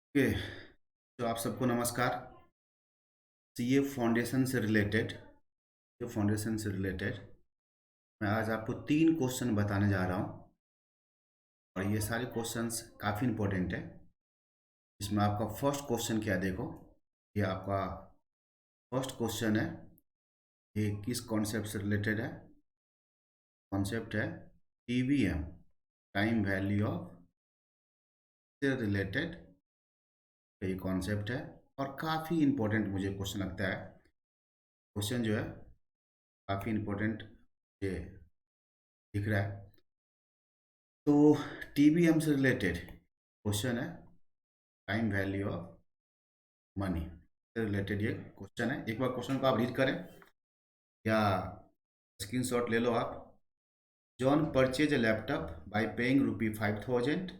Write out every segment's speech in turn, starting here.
Okay. तो आप सबको नमस्कार। सीए फाउंडेशन से रिलेटेड मैं आज आपको 3 क्वेश्चन बताने जा रहा हूँ और ये सारे क्वेश्चंस काफ़ी इंपॉर्टेंट है। इसमें आपका फर्स्ट क्वेश्चन क्या देखो, ये आपका फर्स्ट क्वेश्चन है। ये किस कॉन्सेप्ट से रिलेटेड है? कॉन्सेप्ट है टीवीएम, टाइम वैल्यू ऑफ से रिलेटेड ये कॉन्सेप्ट है और काफ़ी इंपॉर्टेंट मुझे क्वेश्चन लगता है। क्वेश्चन जो है काफ़ी इंपॉर्टेंट ये दिख रहा है। तो टीबीएम से रिलेटेड क्वेश्चन है, टाइम वैल्यू ऑफ मनी से रिलेटेड ये क्वेश्चन है। एक बार क्वेश्चन को आप रीड करें या स्क्रीनशॉट ले लो आप। John purchase a laptop by paying ₹5,000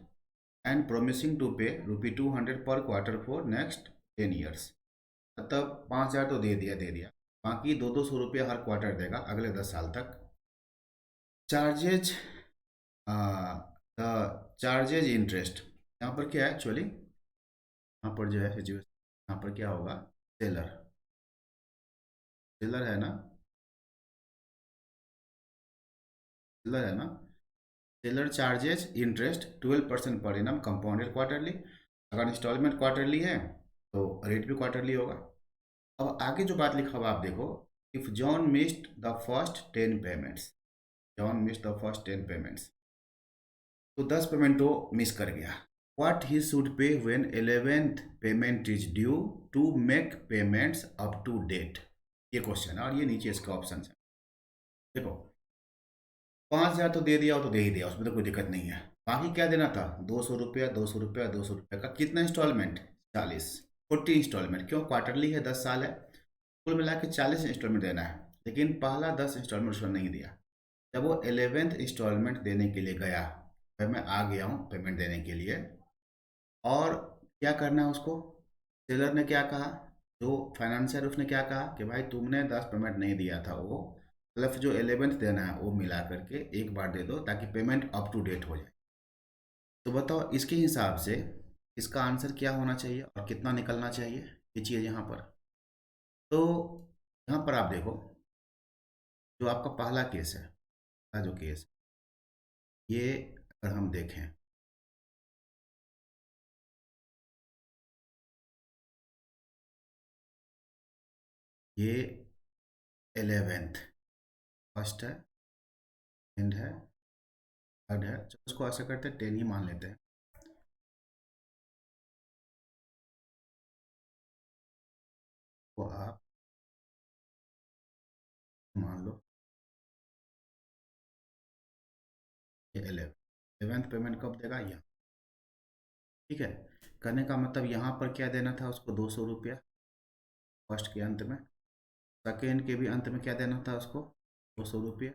and promising to pay ₹200 per quarter for next 10 years। मतलब 5,000 तो दे दिया, बाकी 200 रुपये हर क्वार्टर देगा अगले 10 साल तक। चार्जेज द चार्जेज इंटरेस्ट, यहाँ पर क्या है एक्चुअली, यहाँ पर जो है सिचुएशन, यहाँ पर क्या होगा, सेलर सेलर है ना, सेलर है ना, seller charges interest 12% per annum compounded quarterly. अगर इंस्टॉलमेंट क्वार्टरली है तो रेट भी क्वार्टरली होगा। अब आगे जो बात लिखा हुआ आप देखो, if John missed the first 10 payments, John missed the first 10 payments, तो 10 पेमेंट वो मिस कर गया। What he should pay when 11th payment is due to make payments up to date. ये क्वेश्चन है और ये नीचे इसका ऑप्शन है। देखो 5,000 तो दे दिया, वो तो दे ही दिया, उसमें तो कोई दिक्कत नहीं है। बाकी क्या देना था, 200 रुपया 200 रुपया 200 रुपया का कितना इंस्टॉलमेंट, 40, 40 इंस्टॉलमेंट। क्यों, क्वार्टरली है, 10 साल है, कुल मिला के 40 इंस्टॉलमेंट देना है। लेकिन पहला 10 इंस्टॉलमेंट उसने नहीं दिया। जब वो 11th इंस्टॉलमेंट देने के लिए गया, भाई मैं आ गया हूँ पेमेंट देने के लिए, और क्या करना है उसको, सेलर ने क्या कहा, जो फाइनेंशियर उसने क्या कहा कि भाई तुमने 10 पेमेंट नहीं दिया था, वो प्लस जो 11th देना है वो मिला करके एक बार दे दो ताकि पेमेंट अप टू डेट हो जाए। तो बताओ इसके हिसाब से इसका आंसर क्या होना चाहिए और कितना निकलना चाहिए, ये चीज़ यहाँ पर। तो यहाँ पर आप देखो, जो आपका पहला केस है, पहला जो केस, ये अगर हम देखें, ये 11th फर्स्ट है, एंड है, थर्ड है, चलो उसको ऐसा करते हैं 10 ही मान लेते हैं। तो आप मान लो ये 11th पेमेंट कब देगा, यहाँ, ठीक है। करने का मतलब यहाँ पर क्या देना था उसको, 200 रुपया फर्स्ट के अंत में, सेकेंड के भी अंत में क्या देना था उसको, 200 रुपये,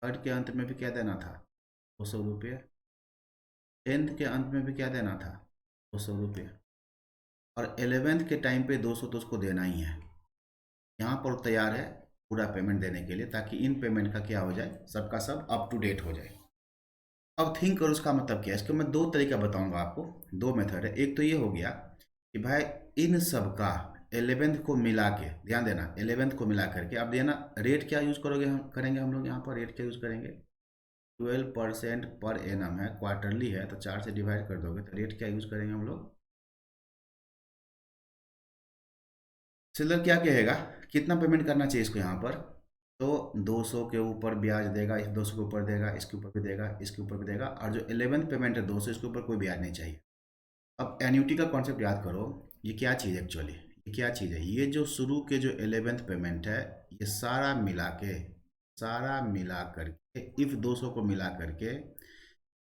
थर्ड के अंत में भी क्या देना था, 200 रुपये, 10th के अंत में भी क्या देना था, 200 रुपये, और 11th के टाइम पे 200 तो उसको देना ही है। यहाँ पर तैयार है पूरा पेमेंट देने के लिए ताकि इन पेमेंट का क्या हो जाए, सबका सब अप टू डेट हो जाए। अब थिंक करो उसका मतलब क्या है, इसको मैं दो तरीका बताऊंगा आपको, दो मेथड है। एक तो ये हो गया कि भाई इन सब का 11th को मिला के, ध्यान देना 11th को मिला करके अब देना, रेट क्या यूज करोगे, हम करेंगे हम लोग यहाँ पर रेट क्या यूज करेंगे, 12% पर एनम है, क्वार्टरली है, तो 4 से डिवाइड कर दोगे तो रेट क्या यूज करेंगे हम लोग। सेलर क्या कहेगा, कितना पेमेंट करना चाहिए इसको यहाँ पर, तो 200 के ऊपर ब्याज देगा, इस 200 के ऊपर देगा, इसके ऊपर भी देगा, इसके ऊपर भी देगा, और जो 11th पेमेंट है 200, इसके ऊपर कोई ब्याज नहीं चाहिए। अब एन्युटी का कॉन्सेप्ट याद करो, ये क्या चीज़ है एक्चुअली, ये क्या चीज़ है, ये जो शुरू के जो 11th पेमेंट है, ये सारा मिला करके इफ 200 को मिला करके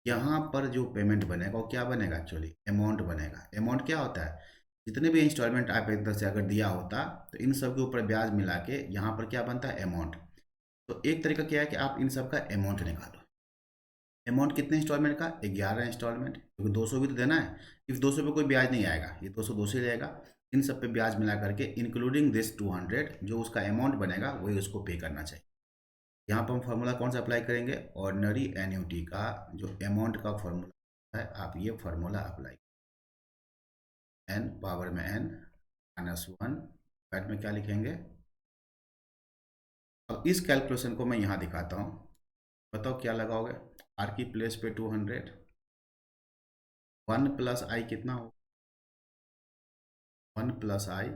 यहाँ पर जो पेमेंट बनेगा वो क्या बनेगा, एक्चुअली अमाउंट बनेगा। अमाउंट क्या होता है, जितने भी इंस्टॉलमेंट आप एक तरह से अगर दिया होता तो इन सब के ऊपर ब्याज मिला के यहाँ पर क्या बनता है, अमाउंट। तो एक तरीका क्या है कि आप इन सब का अमाउंट निकालो। अमाउंट कितने इंस्टॉलमेंट का, 11 इंस्टॉलमेंट, क्योंकि 200 भी तो देना है। इस 200 पे कोई ब्याज नहीं आएगा, ये 200 200 ही रहेगा। इन सब पे ब्याज मिला करके इंक्लूडिंग दिस 200 जो उसका अमाउंट बनेगा वही उसको पे करना चाहिए। यहाँ पर हम फार्मूला कौन सा अप्लाई करेंगे, ऑर्डिनरी एन्युटी का जो अमाउंट का फार्मूला है, आप ये फार्मूला अप्लाई n पावर में n -1 बैट में क्या लिखेंगे। अब इस कैलकुलेशन को मैं यहाँ दिखाता हूँ, बताओ क्या लगाओगे। r की प्लेस पे 200, 1 प्लस आई कितना हो, 1 प्लस आई,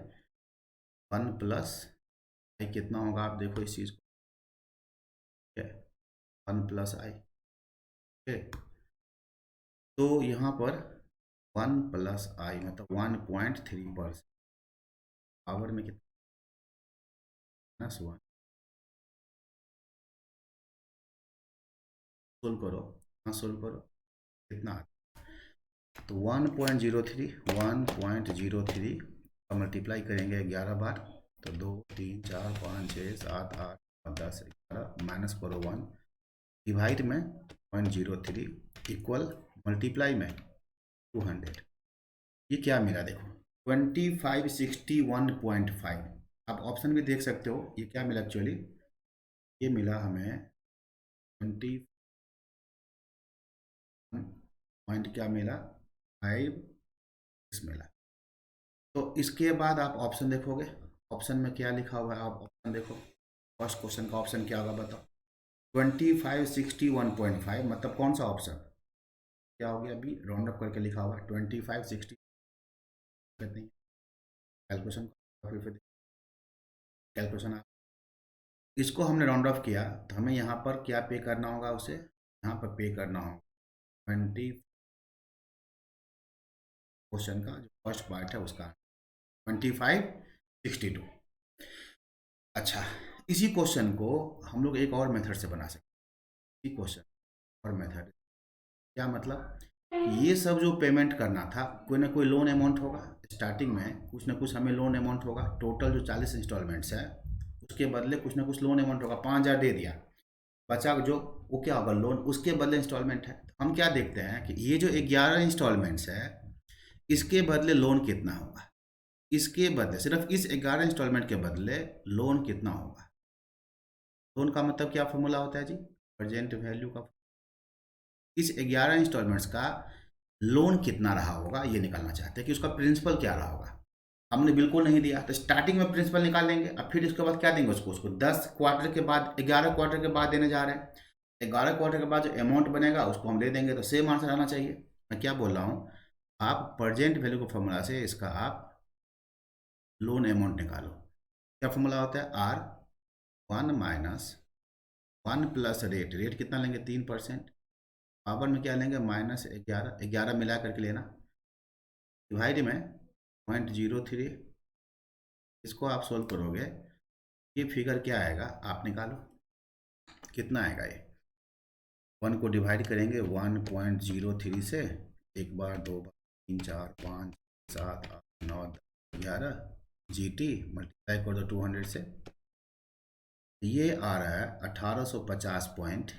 1 प्लस आई कितना होगा, आप देखो इस चीज़ को, 1 प्लस आई। तो यहाँ पर 1 प्लस आई मतलब 1.3%, पावर में कितना, -1। सोल्व करो, हाँ सोल्व करो, कितना, तो 1.03, 1.03 और मल्टीप्लाई करेंगे 11 बार, तो 2 3 4 5 6 7 8 9 10 11, माइनस करो 1, डिवाइड में 0.03 इक्वल मल्टीप्लाई में 200। ये क्या मिला देखो, 2561.5। आप ऑप्शन भी देख सकते हो, ये क्या मिला एक्चुअली, ये मिला हमें 20 पॉइंट क्या मिला 5 मिला। तो इसके बाद आप ऑप्शन देखोगे, ऑप्शन में क्या लिखा हुआ है, आप ऑप्शन देखो, फर्स्ट क्वेश्चन का ऑप्शन क्या होगा बताओ, 2561.5 मतलब कौन सा ऑप्शन, क्या हो गया, अभी राउंड अप करके लिखा हुआ है 2560, कैलकुलेशन कैलकुलेशन इसको हमने राउंड ऑफ किया, तो हमें यहाँ पर क्या पे करना होगा, उसे यहाँ पर पे करना होगा 20, क्वेश्चन का जो फर्स्ट पार्ट है उसका 2562। अच्छा, इसी क्वेश्चन को हम लोग एक और मेथड से बना सकते हैं, इसी क्वेश्चन और मेथड, क्या मतलब, ये सब जो पेमेंट करना था, कोई ना कोई लोन अमाउंट होगा, स्टार्टिंग में कुछ ना कुछ हमें लोन अमाउंट होगा, टोटल जो 40 इंस्टॉलमेंट्स है उसके बदले कुछ ना कुछ लोन अमाउंट होगा, 5,000 दे दिया, बचा जो वो क्या होगा लोन, उसके बदले इंस्टॉलमेंट है। तो हम क्या देखते हैं कि ये जो 11 इंस्टॉलमेंट्स है इसके बदले लोन कितना होगा, इसके बदले सिर्फ इस 11 इंस्टॉलमेंट के बदले लोन कितना होगा। लोन का मतलब क्या फॉर्मूला होता है जी, प्रेजेंट वैल्यू का, इस 11 इंस्टॉलमेंट्स का लोन कितना रहा होगा ये निकालना चाहते हैं कि उसका प्रिंसिपल क्या रहा होगा। हमने बिल्कुल नहीं दिया तो स्टार्टिंग में प्रिंसिपल निकाल लेंगे, अब फिर इसके बाद क्या देंगे उसको 10 क्वार्टर के बाद, 11 क्वार्टर के बाद देने जा रहे हैं, 11 क्वार्टर के बाद जो अमाउंट बनेगा उसको हम दे देंगे, तो सेम आंसर आना चाहिए। मैं क्या बोल रहा हूँ, आप प्रेजेंट वैल्यू के फॉर्मूला से इसका आप लोन अमाउंट निकालो। क्या फॉर्मूला होता है, R1 minus 1 plus rate, rate कितना लेंगे 3%, पावर में क्या लेंगे -11, 11 मिला करके लेना, डिवाइड में 0.03, इसको आप सोल्व करोगे, ये फिगर क्या आएगा आप निकालो, कितना आएगा ये, 1 को डिवाइड करेंगे 1.03 से, एक बार, दो बार, 3 4 5 7 8 9 10 11, GT मल्टीप्लाई कर दो 200 से, ये आ रहा है 1850 पॉइंट,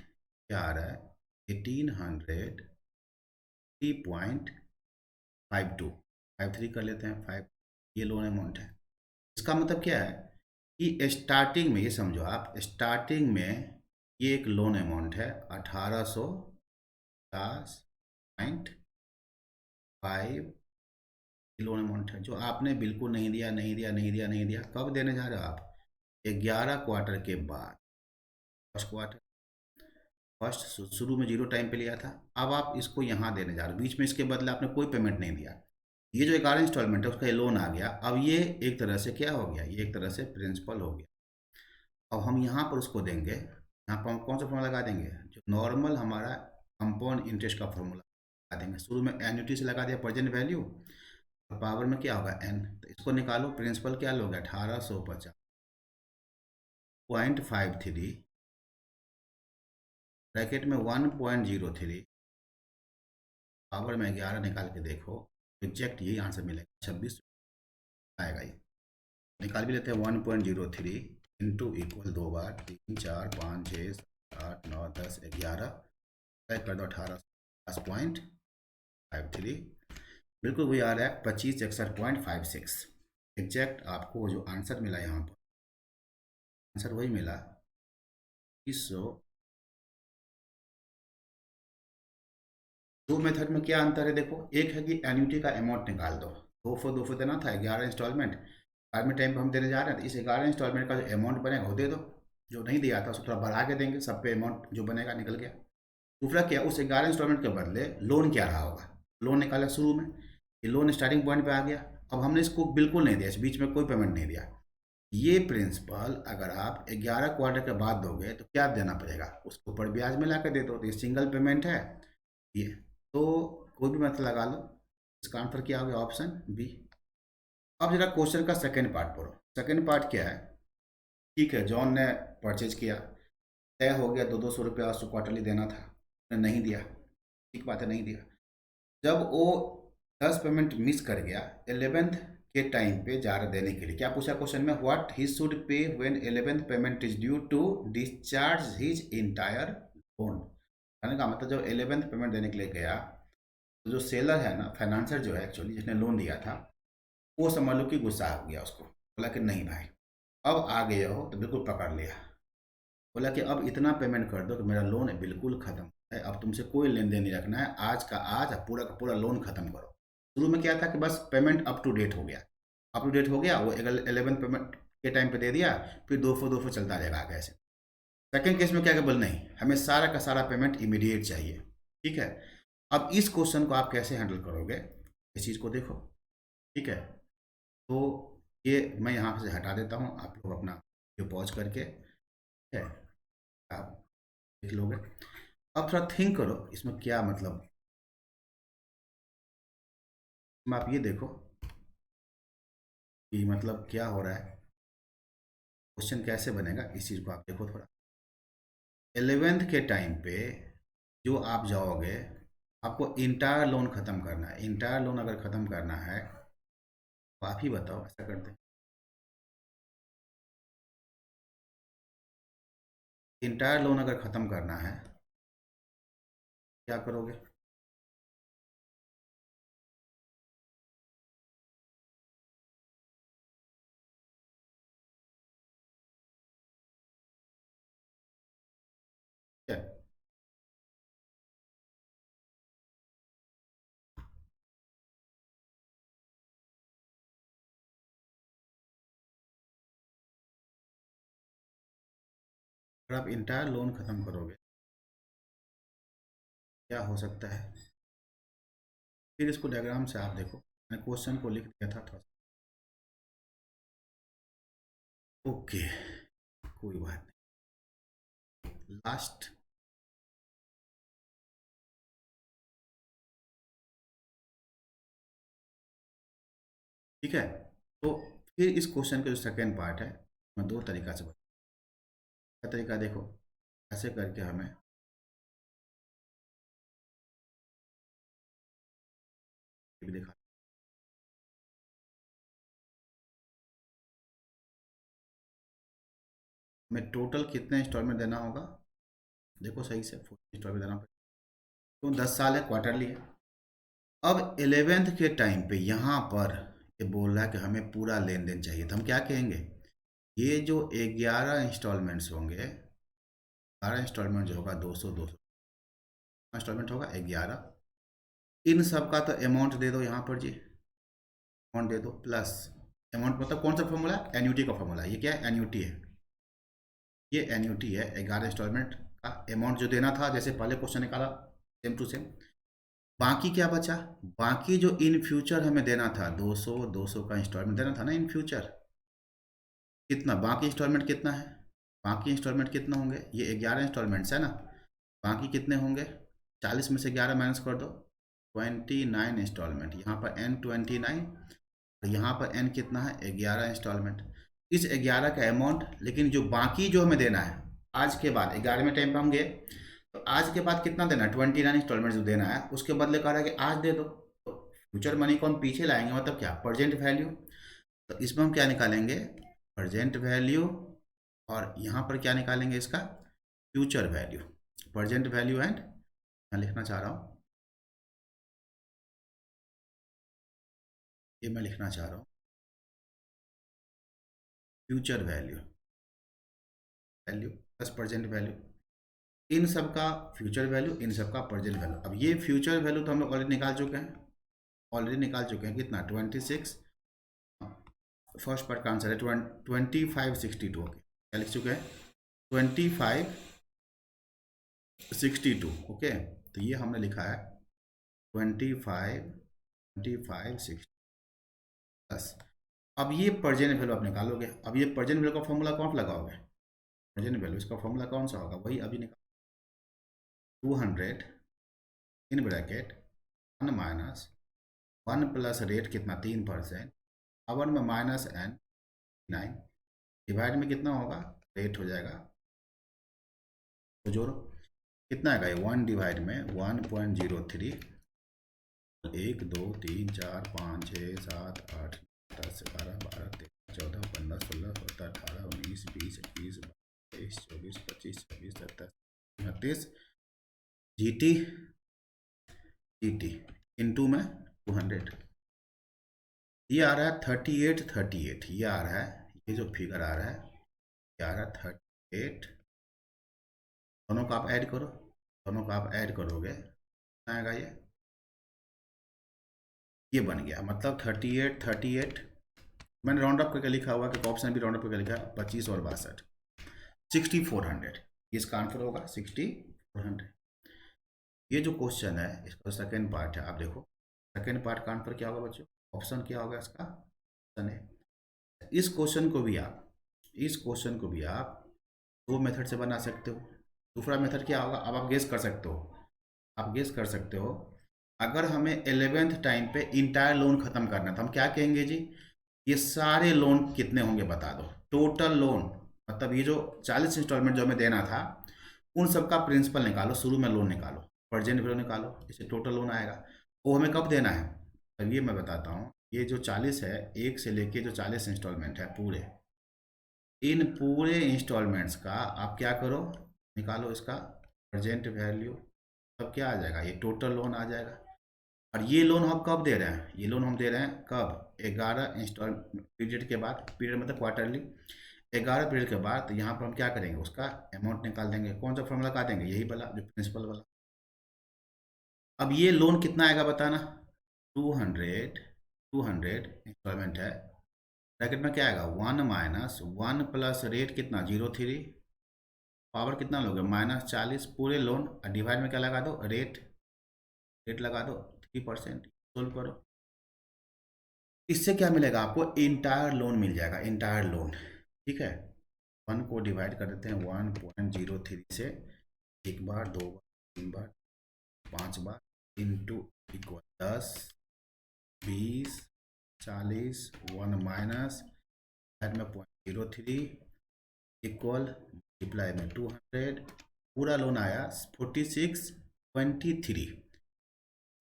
क्या आ रहा है 1803.52, 53 कर लेते हैं 5, ये लोन अमाउंट है। इसका मतलब क्या है कि स्टार्टिंग में, ये समझो आप, स्टार्टिंग में ये एक लोन अमाउंट है 1850.5 लोन अमाउंट है, जो आपने बिल्कुल नहीं दिया, नहीं दिया, नहीं दिया, नहीं दिया। कब देने जा रहे हो आप, 11 क्वार्टर के बाद, फर्स्ट क्वार्टर, फर्स्ट शुरू में 0 टाइम पे लिया था, अब आप इसको यहाँ देने जा रहे हो, बीच में इसके बदले आपने कोई पेमेंट नहीं दिया, ये जो 11 इंस्टॉलमेंट है उसका ये लोन आ गया, अब ये एक तरह से क्या हो गया, ये एक तरह से प्रिंसिपल हो गया। अब हम यहाँ पर उसको देंगे, यहाँ पर हम कौन सा फॉर्मूला लगा देंगे, जो नॉर्मल हमारा कंपाउंड इंटरेस्ट का फॉर्मूला लगा देंगे, शुरू में एन्युटी से लगा दिया प्रेजेंट वैल्यू, और पावर में क्या होगा n, तो इसको निकालो, प्रिंसिपल क्या लोगे 1850.53, ब्रैकेट में 1.03, पावर में 11 निकाल के देखो, एग्जैक्ट यही आंसर मिलेगा, 26 आएगा। ये निकाल भी लेते हैं, 1.03 इंटू इक्वल, दो बार, 3 4 5 6 7 8 9 10 11, टाइप कर दो 1850.53, बिल्कुल वही आ रहा है 2561.56, एग्जैक्ट आपको जो आंसर मिला यहाँ पर, आंसर वही मिला 2100। दो मेथड में क्या अंतर है देखो, एक है कि एन्युटी का अमाउंट निकाल दो, दो फो देना था, 11 इंस्टॉलमेंट 11वें टाइम पे हम देने जा रहे हैं, तो इस 11 इंस्टॉलमेंट का जो अमाउंट बनेगा वो दे दो, जो नहीं दिया था उसको थोड़ा बढ़ा के देंगे, सब पे अमाउंट जो बनेगा निकल गया। दूसरा क्या, उस 11 इंस्टॉलमेंट के बदले लोन क्या रहा होगा, लोन निकाला शुरू में, ये लोन स्टार्टिंग पॉइंट पे आ गया, अब हमने इसको बिल्कुल नहीं दिया, इस बीच में कोई पेमेंट नहीं दिया। ये प्रिंसिपल अगर आप 11 क्वार्टर के बाद दोगे तो क्या देना पड़ेगा, उसके ऊपर ब्याज में ला कर दे दो, तो ये सिंगल पेमेंट है ये। तो कोई भी मतलब लगा लो, इसका आंसर क्या हो गया, ऑप्शन बी। अब जरा क्वेश्चन का सेकेंड पार्ट पढ़ो। सेकेंड पार्ट क्या है, ठीक है, जॉन ने परचेज किया, तय हो गया 200-200 रुपया उसको क्वार्टरली देना था, उसने नहीं दिया, ठीक बात है नहीं दिया। जब वो 10 पेमेंट मिस कर गया 11th के टाइम पे जा रहा देने के लिए, क्या पूछा क्वेश्चन में, what he should pay when 11th payment is due to discharge his entire loan. कहने का मतलब जब 11th पेमेंट देने के लिए गया, तो जो सेलर है ना, फाइनेंसर जो है एक्चुअली जिसने लोन दिया था, वो समझ लो कि गुस्सा हो गया, उसको बोला कि नहीं भाई अब आ गए हो तो बिल्कुल पकड़ लिया, बोला कि अब इतना पेमेंट कर दो कि मेरा लोन बिल्कुल ख़त्म है, अब तुमसे कोई लेन देन नहीं रखना है, आज का आज पूरा का पूरा लोन ख़त्म करो। शुरू में क्या था कि बस पेमेंट अप टू डेट हो गया, अप टू डेट हो गया, वो 11 पेमेंट के टाइम पे दे दिया, फिर दो फो चलता रहेगा आगे ऐसे। सेकेंड केस में क्या बोल, नहीं हमें सारा का सारा पेमेंट इमीडिएट चाहिए, ठीक है। अब इस क्वेश्चन को आप कैसे हैंडल करोगे, इस चीज़ को देखो, ठीक है। तो ये मैं यहाँ से हटा देता हूँ, आप लोग अपना जो पॉज करके, ठीक है, आप देख लोगे। अब थोड़ा थिंक करो इसमें क्या मतलब, आप ये देखो कि मतलब क्या हो रहा है, क्वेश्चन कैसे बनेगा, इस चीज़ को आप देखो थोड़ा। 11th के टाइम पे जो आप जाओगे, आपको इंटायर लोन ख़त्म करना है, इंटायर लोन अगर ख़त्म करना है तो आप ही बताओ, ऐसा करते हैं, इंटायर लोन अगर ख़त्म करना है क्या करोगे। क्या, अगर आप इंटायर लोन ख़त्म करोगे क्या हो सकता है, फिर इसको डायग्राम से आप देखो, मैं क्वेश्चन को लिख दिया था थोड़ा सा, ओके कोई बात नहीं, लास्ट, ठीक है। तो फिर इस क्वेश्चन का जो सेकेंड पार्ट है, मैं दो तरीका से बता, का तरीका देखो, ऐसे करके हमें भी दिखा, हमें टोटल कितने इंस्टॉलमेंट देना होगा, देखो सही से 40 इंस्टॉलमेंट देना पड़ेगा, तो 10 साल है, क्वार्टरली है। अब 11th के टाइम पे यहाँ पर ये बोल रहा है कि हमें पूरा लेन देन चाहिए, तो हम क्या कहेंगे, ये जो 11 इंस्टॉलमेंट्स होंगे, 12 इंस्टॉलमेंट जो होगा 200 इंस्टॉलमेंट होगा 11, इन सब का तो अमाउंट दे दो यहाँ पर जी, अमाउंट दे दो प्लस, अमाउंट मतलब कौन सा फॉर्मूला, एन्यूटी का फॉर्मूला, ये क्या है, एन्यूटी है, ये एन्यूटी है, 11 इंस्टॉलमेंट का अमाउंट जो देना था, जैसे पहले क्वेश्चन निकाला सेम टू सेम। बाकी क्या बचा, बाकी जो इन फ्यूचर हमें देना था 200 का इंस्टॉलमेंट देना था ना इन फ्यूचर, कितना बाकी इंस्टॉलमेंट कितना है, बाकी इंस्टॉलमेंट कितना होंगे, ये 11 इंस्टॉलमेंट्स है ना, बाकी कितने होंगे, 40 में से 11 माइनस कर दो, 29 इंस्टॉलमेंट, यहाँ पर N29, और यहाँ पर N कितना है, 11 इंस्टॉलमेंट। इस 11 का अमाउंट, लेकिन जो बाकी जो हमें देना है आज के बाद, 11वें टाइम पर हम गए, तो आज के बाद कितना देना है, 29 इंस्टॉलमेंट जो देना है, उसके बदले कह रहा है कि आज दे दो, तो फ्यूचर मनी को हम पीछे लाएंगे, मतलब क्या, प्रेजेंट वैल्यू, तो इसमें हम क्या निकालेंगे, प्रेजेंट वैल्यू, और यहाँ पर क्या निकालेंगे इसका, future value, present value and, मैं लिखना चाह रहा हूँ, ये मैं लिखना चाह रहा हूँ future value, value plus present value, इन सब का फ्यूचर वैल्यू, इन सब का प्रेजेंट वैल्यू। अब ये फ्यूचर वैल्यू तो हम लोग ऑलरेडी निकाल चुके हैं, ऑलरेडी निकाल चुके हैं कितना 26, फर्स्ट पार्ट का आंसर है 2562। ओके क्या लिख चुके हैं 2562। ओके तो ये हमने लिखा है 2560 प्लस। अब ये परजेंट वैल्यू आप निकालोगे। अब ये परजेंट वैल्यू का फॉर्मूला कौन लगाओगे, परजेंट वैल्यू इसका फॉर्मूला कौन सा होगा, वही अभी निकाल 200 in bracket 1 minus 1 plus rate कितना 3%, पावर में माइनस n 9 डिवाइड में कितना होगा रेट हो जाएगा, तो जोड़ो कितना आएगा ये 1 डिवाइड में 1.03, 1 2 3 4 5 6 7 8 10 11 12 13 14 15 16 17 18 19 20 21 22 23 24 25 26 27 29 जीटी जीटी इनटू में 200, ये आ रहा है 38 ये आ रहा है, ये जो फिगर आ रहा है ये आ रहा है 38। दोनों का आप ऐड करो, दोनों का आप ऐड करोगे कितना आएगा, ये बन गया मतलब 38 मैंने राउंड अप करके लिखा हुआ कि ऑप्शन भी राउंड अप करके लिखा है 25 और 62 6400, इसका आंसर होगा 6400। ये जो क्वेश्चन है इसका सेकेंड पार्ट है, आप देखो सेकेंड पार्ट का आंसर क्या होगा बच्चों, ऑप्शन क्या होगा इसका, ऑप्शन है। इस क्वेश्चन को भी आप दो मेथड से बना सकते हो। दूसरा मेथड क्या होगा, अब आप गेस कर सकते हो, आप गेस कर सकते हो अगर हमें 11th टाइम पे इंटायर लोन खत्म करना था हम क्या कहेंगे जी, ये सारे लोन कितने होंगे बता दो, टोटल लोन मतलब ये जो 40 इंस्टॉलमेंट जो हमें देना था उन सब का प्रिंसिपल निकालो, शुरू में लोन निकालो, प्रेजेंट वैल्यू निकालो, इससे टोटल लोन आएगा। वो हमें कब देना है, अब ये मैं बताता हूँ। ये जो 40 है, एक से लेके जो 40 इंस्टॉलमेंट है पूरे, इन पूरे इंस्टॉलमेंट्स का आप क्या करो, निकालो इसका प्रेजेंट वैल्यू, तब क्या आ जाएगा, ये टोटल लोन आ जाएगा। और ये लोन हम कब दे रहे हैं, ये लोन हम दे रहे हैं कब 11 इंस्टॉल पीरियड के बाद, पीरियड मतलब क्वार्टरली 11 पीरियड के बाद। तो यहाँ पर हम क्या करेंगे, उसका अमाउंट निकाल देंगे, कौन सा फॉर्मूला लगा देंगे, यही वाला जो प्रिंसिपल वाला। अब ये लोन कितना आएगा बताना, 200 इंस्टॉलमेंट है, ब्रैकेट में क्या आएगा 1 माइनस 1 प्लस रेट कितना 03, पावर कितना लोगे -40 पूरे लोन, डिवाइड में क्या लगा दो रेट, रेट लगा दो 3%, सोल्व करो। इससे क्या मिलेगा आपको, इंटायर लोन मिल जाएगा, इंटायर लोन। ठीक है 1 को डिवाइड कर देते हैं 1.03 से, एक बार दो बार तीन बार 5 बार इंटू इक्वल 10 20 40 1 माइनस में 0.03 इक्वल मल्टीप्लाई में 200, पूरा लोन आया 4623,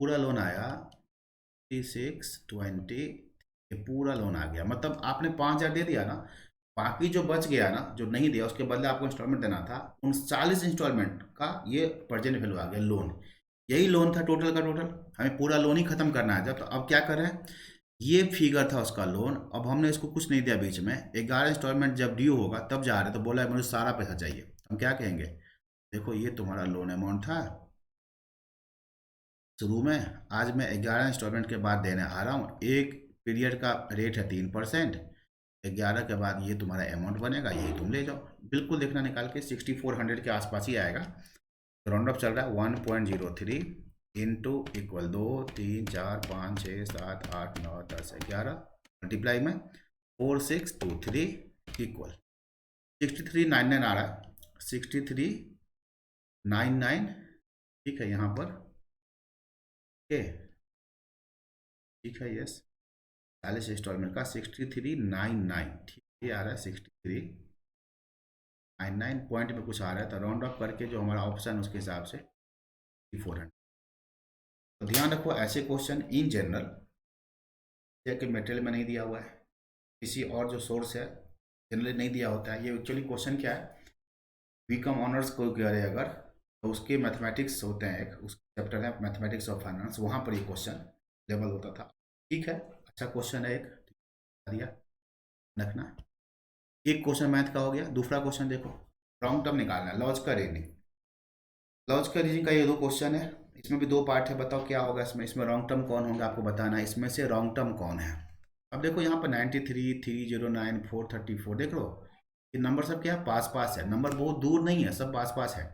पूरा लोन आया 4620, ये पूरा लोन आ गया। मतलब आपने 5000 दे दिया ना, बाकी जो बच गया ना, जो नहीं दिया उसके बदले आपको इंस्टॉलमेंट देना था, उन 40 इंस्टॉलमेंट का ये प्रेजेंट वैल्यू आ गया लोन। यही लोन था टोटल का टोटल, हमें पूरा लोन ही खत्म करना है जब, तो अब क्या करें, ये फिगर था उसका लोन, अब हमने इसको कुछ नहीं दिया बीच में, 11 इंस्टॉलमेंट जब ड्यू होगा तब जा रहे तो बोला है मुझे सारा पैसा चाहिए, हम क्या कहेंगे, देखो ये तुम्हारा लोन अमाउंट था शुरू में, आज मैं 11 इंस्टॉलमेंट के बाद देने आ रहा हूँ, एक पीरियड का रेट है 3%, 11 के बाद ये तुम्हारा अमाउंट बनेगा, यही तुम ले जाओ। बिल्कुल देखना निकाल के 6400 के आसपास ही आएगा। राउंड अप चल रहा है 1.03 इंटू इक्वल 2 3 4 5 6 7 8 9 10 11 मल्टीप्लाई में 4623 इक्वल 6399 आ रहा है, 6399। ठीक है यहाँ पर ओके, ठीक है यस 40 इंस्टॉलमेंट का 6399, ठीक है आ रहा है 6399 पॉइंट में कुछ आ रहा है, तो राउंड अप करके जो हमारा ऑप्शन उसके हिसाब से 400। तो ध्यान रखो ऐसे क्वेश्चन इन जनरल कि मटेरियल में नहीं दिया हुआ है, किसी और जो सोर्स है जनरली नहीं दिया होता है। ये एक्चुअली क्वेश्चन क्या है, बीकॉम ऑनर्स को करे अगर, तो उसके मैथमेटिक्स होते हैं, एक उस चैप्टर है मैथमेटिक्स ऑफ फाइनेंस, वहाँ पर ये क्वेश्चन लेवल होता था। ठीक है अच्छा क्वेश्चन है, एक दिया रखना। एक क्वेश्चन मैथ का हो गया, दूसरा क्वेश्चन देखो लॉन्ग टर्म निकालना है, लॉजिकल रीजनिंग। लॉजिकल रीजनिंग का ये दो क्वेश्चन है, इसमें भी दो पार्ट है, बताओ क्या होगा इसमें। इसमें रॉन्ग टर्म कौन होंगे आपको बताना है, इसमें से रॉन्ग टर्म कौन है। अब देखो यहाँ पर 93, 309, 434 देख लो, ये नंबर सब क्या है, पास पास है, नंबर बहुत दूर नहीं है, सब पास पास है।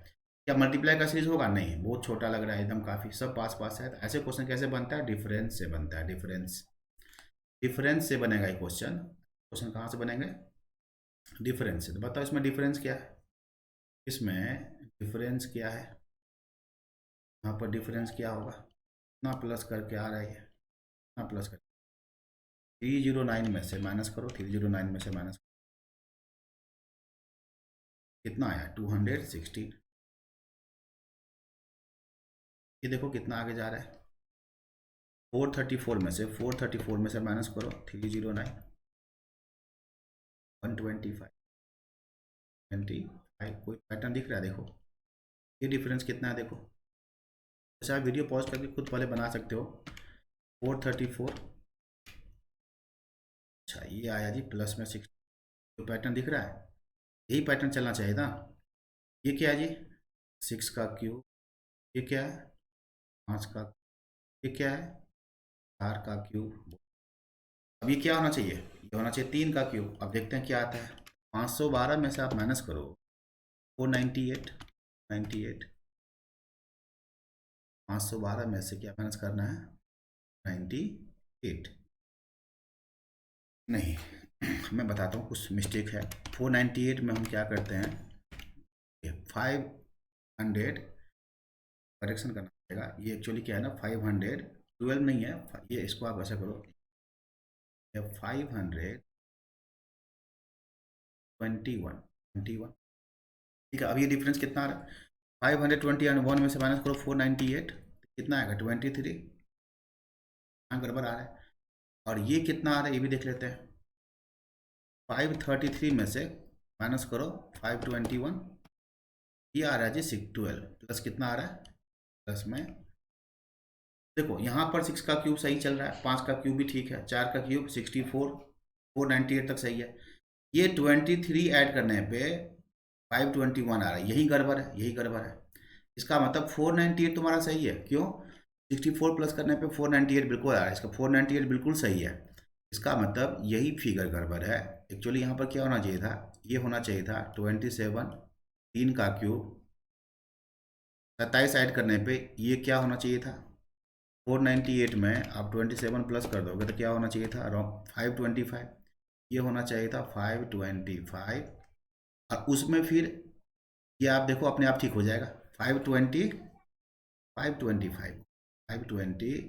क्या मल्टीप्लाई का सीरीज होगा, नहीं, बहुत छोटा लग रहा है एकदम, काफ़ी सब पास पास है। तो ऐसे क्वेश्चन कैसे बनता है, डिफरेंस से बनता है, डिफरेंस, डिफरेंस से बनेगा ये क्वेश्चन। क्वेश्चन कहाँ से बनेंगे, डिफरेंस से। तो बताओ इसमें डिफरेंस क्या है, इसमें डिफरेंस क्या है, यहाँ पर डिफरेंस क्या होगा, कितना प्लस करके आ रहा है ये, कितना प्लस कर, 309 में से माइनस करो, 309 में से माइनस, कितना आया 216। ये देखो कितना आगे जा रहा है, 434 में से, 434 में से माइनस करो 309, 125, 25। कोई पैटर्न दिख रहा है, देखो ये डिफरेंस कितना है देखो। अच्छा आप वीडियो पॉज करके खुद पहले बना सकते हो। 434, अच्छा ये आया जी प्लस में 6, तो पैटर्न दिख रहा है, यही पैटर्न चलना चाहिए था। ये क्या है जी, 6 का क्यूब, ये क्या है 5 का, ये क्या है 4 का क्यूब। अब ये क्या होना चाहिए, ये होना चाहिए 3 का क्यूब। अब देखते हैं क्या आता है, 512 में से आप माइनस करो 498, 98, 512 में से क्या माइनस करना है, 98। नहीं मैं बताता हूँ, कुछ मिस्टेक है। 498 में हम क्या करते हैं, 500, करेक्शन करना पड़ेगा, ये एक्चुअली क्या है ना 512 नहीं है, ये इसको आप ऐसा करो, ये 521, ठीक है। अब ये डिफरेंस कितना आ रहा है, 521 में से माइनस करो 498, कितना आएगा 23, यहाँ गड़बड़ आ रहा है। और ये कितना आ रहा है ये भी देख लेते हैं, 533 में से माइनस करो 521, ये आ रहा है जी 612, प्लस कितना आ रहा है, प्लस में देखो यहाँ पर 6 का क्यूब सही चल रहा है, 5 का क्यूब भी ठीक है, 4 का क्यूब 64, 498 तक सही है। ये 23 ऐड करने पे 521 आ रहा है, यही गड़बड़ है, यही गड़बड़ है। इसका मतलब 498 तुम्हारा सही है, क्यों, 64 प्लस करने पे 498 बिल्कुल आ रहा है, इसका 498 बिल्कुल सही है। इसका मतलब यही फिगर गड़बड़ है। एक्चुअली यहाँ पर क्या होना चाहिए था, ये होना चाहिए था 27, 3 का क्यूब, 27 ऐड करने पे ये क्या होना चाहिए था, 498 में आप 27 प्लस कर दोगे तो क्या होना चाहिए था, अराउंड 525, ये होना चाहिए था 525। और उसमें फिर ये आप देखो अपने आप ठीक हो जाएगा, 520, 525, 525,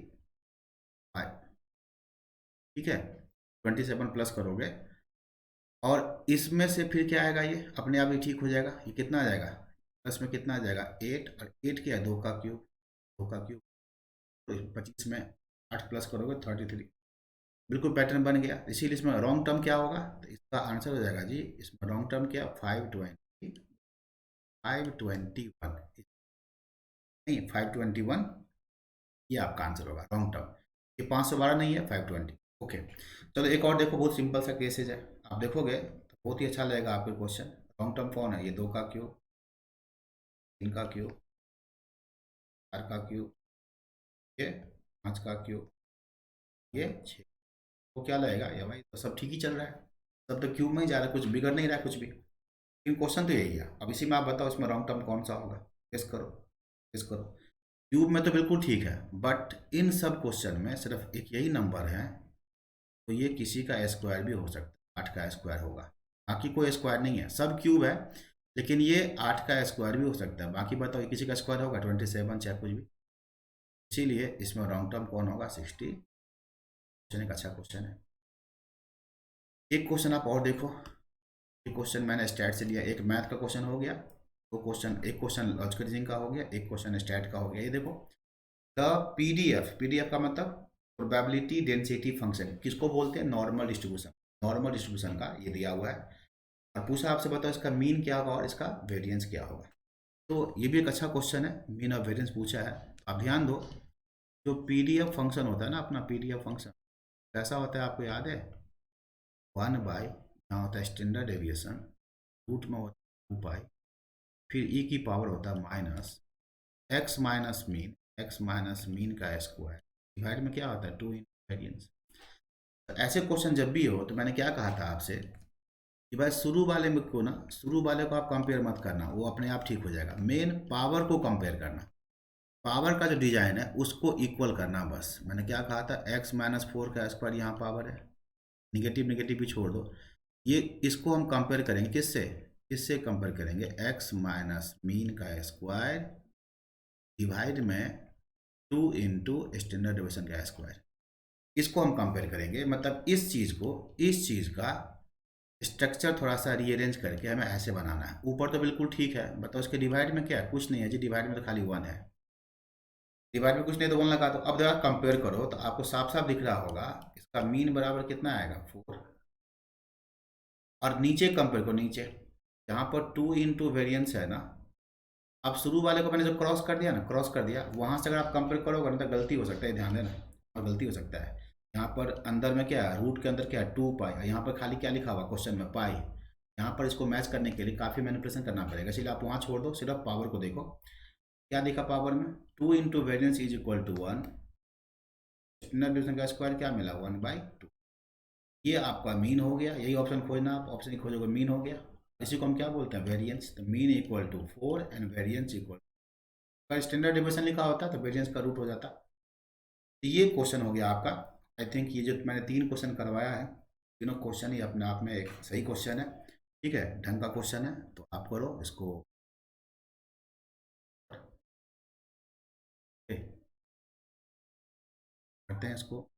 ठीक है, 27 प्लस करोगे और इसमें से फिर क्या आएगा, ये अपने आप ही ठीक हो जाएगा। ये कितना आ जाएगा, प्लस में कितना आ जाएगा 8, और 8 क्या है 2 का क्यूब, 2 का क्यूब, तो 25 में 8 प्लस करोगे 33, बिल्कुल पैटर्न बन गया। इसीलिए इसमें रॉन्ग टर्म क्या होगा, तो इसका आंसर हो जाएगा जी, इसमें रॉन्ग टर्म क्या, 520, 521, नहीं 521, ये आपका आंसर होगा रॉन्ग टर्म। ये 512 नहीं है, 520। ओके चलो एक और देखो, बहुत सिंपल सा केसेज है, आप देखोगे तो बहुत ही अच्छा लगेगा आपको क्वेश्चन। रॉन्ग टर्म कौन है, ये 2 का क्यूब, 3 का क्यूब, 4 का क्यूब, ये 5 का क्यूब, ये 6। तो क्या लगेगा, ये भाई तो सब ठीक ही चल रहा है, सब तो क्यूब में ही जा रहा है, कुछ बिगड़ नहीं रहा है कुछ भी। लेकिन क्वेश्चन तो यही है। अब इसी में आप बताओ इसमें रॉन्ग टर्म कौन सा होगा, गेस करो, गेस करो। क्यूब में तो बिल्कुल ठीक है, बट इन सब क्वेश्चन में सिर्फ एक यही नंबर है, तो ये किसी का स्क्वायर भी हो सकता है, 8 का स्क्वायर होगा, बाकी कोई स्क्वायर नहीं है, सब क्यूब है, लेकिन ये 8 का स्क्वायर भी हो सकता है। बाकी बताओ ये किसी का स्क्वायर होगा 27 चाहे कुछ भी, इसीलिए इसमें रॉन्ग टर्म कौन होगा 60। क्वेश्चन एक अच्छा क्वेश्चन है। एक क्वेश्चन आप और देखो, एक क्वेश्चन मैंने स्टैट से लिया, एक मैथ का क्वेश्चन हो गया, दो क्वेश्चन, एक क्वेश्चन लॉजिकल रीजनिंग का हो गया, एक क्वेश्चन स्टैट का हो गया। ये देखो द पीडीएफ, पीडीएफ का मतलब प्रोबेबिलिटी डेंसिटी फंक्शन, किसको बोलते हैं, नॉर्मल डिस्ट्रीब्यूशन, नॉर्मल डिस्ट्रीब्यूशन का ये दिया हुआ है, और पूछा आपसे बताओ इसका मीन क्या होगा और इसका वेरिएंस क्या होगा। तो ये भी एक अच्छा क्वेश्चन है, मीन और वेरिएंस पूछा है। आप ध्यान दो, जो पीडीएफ फंक्शन होता है ना अपना, पीडीएफ फंक्शन कैसा होता है आपको याद है, 1/, यहाँ होता है स्टैंडर्ड डेविएशन, रूट में होता है 2 पाई, फिर ई की पावर होता है minus x minus mean x minus mean का स्क्वायर डिवाइड में क्या होता है 2 इंटू वेरियंस। तो ऐसे क्वेश्चन जब भी हो तो मैंने क्या कहा था आपसे कि भाई शुरू वाले में को ना, शुरू वाले को आप कंपेयर मत करना, वो अपने आप ठीक हो जाएगा। मेन पावर को कंपेयर करना, पावर का जो डिजाइन है उसको इक्वल करना बस। मैंने क्या कहा था, एक्स माइनस 4 का स्क्वायर यहाँ पावर है, निगेटिव निगेटिव भी छोड़ दो। ये इसको हम कंपेयर करेंगे किससे, किससे कंपेयर करेंगे, एक्स माइनस मीन का स्क्वायर डिवाइड में 2 इंटू स्टैंडर्ड डेविएशन का स्क्वायर। इसको हम कंपेयर करेंगे, मतलब इस चीज़ को, इस चीज़ का स्ट्रक्चर थोड़ा सा रीअरेंज करके हमें ऐसे बनाना है। ऊपर तो बिल्कुल ठीक है, बताओ उसके डिवाइड में क्या है, कुछ नहीं है जी, डिवाइड में तो खाली 1 है, डिवाइड में कुछ नहीं तो 1 लगा दो। अब जरा कंपेयर करो तो आपको साफ साफ दिख रहा होगा इसका मीन बराबर कितना आएगा 4। और नीचे कंपेयर करो, नीचे जहाँ पर 2 इंटू वेरियंस है ना, अब शुरू वाले को मैंने जो क्रॉस कर दिया ना, क्रॉस कर दिया, वहाँ से अगर आप कंपेयर करोगे ना तो गलती हो सकता है, ध्यान देना, और गलती हो सकता है। यहाँ पर अंदर में क्या है, रूट के अंदर क्या है 2 पाई, यहाँ पर खाली क्या लिखा हुआ क्वेश्चन में पाई। यहाँ पर इसको मैच करने के लिए काफ़ी मैनिपुलेशन करना पड़ेगा, इसलिए आप वहाँ छोड़ दो, सिर्फ पावर को देखो। क्या दिखा पावर में, 2 into variance is equal to 1, standard division का स्क्वायर क्या मिला 1/2। ये आपका मीन हो गया, यही ऑप्शन खोजना, आप ऑप्शन खोजोगे मीन हो गया। इसी को हम क्या बोलते हैं, वेरिएंस। तो mean equal to 4 and variance equal, अगर स्टैंडर्ड डिवीजन लिखा होता तो वेरिएंस का रूट हो जाता। तो ये क्वेश्चन हो गया आपका। आई थिंक ये जो मैंने 3 क्वेश्चन करवाया है, तीनों क्वेश्चन ही अपने आप में एक सही क्वेश्चन है, ठीक है, ढंग का क्वेश्चन है, तो आप करो इसको, करते हैं इसको।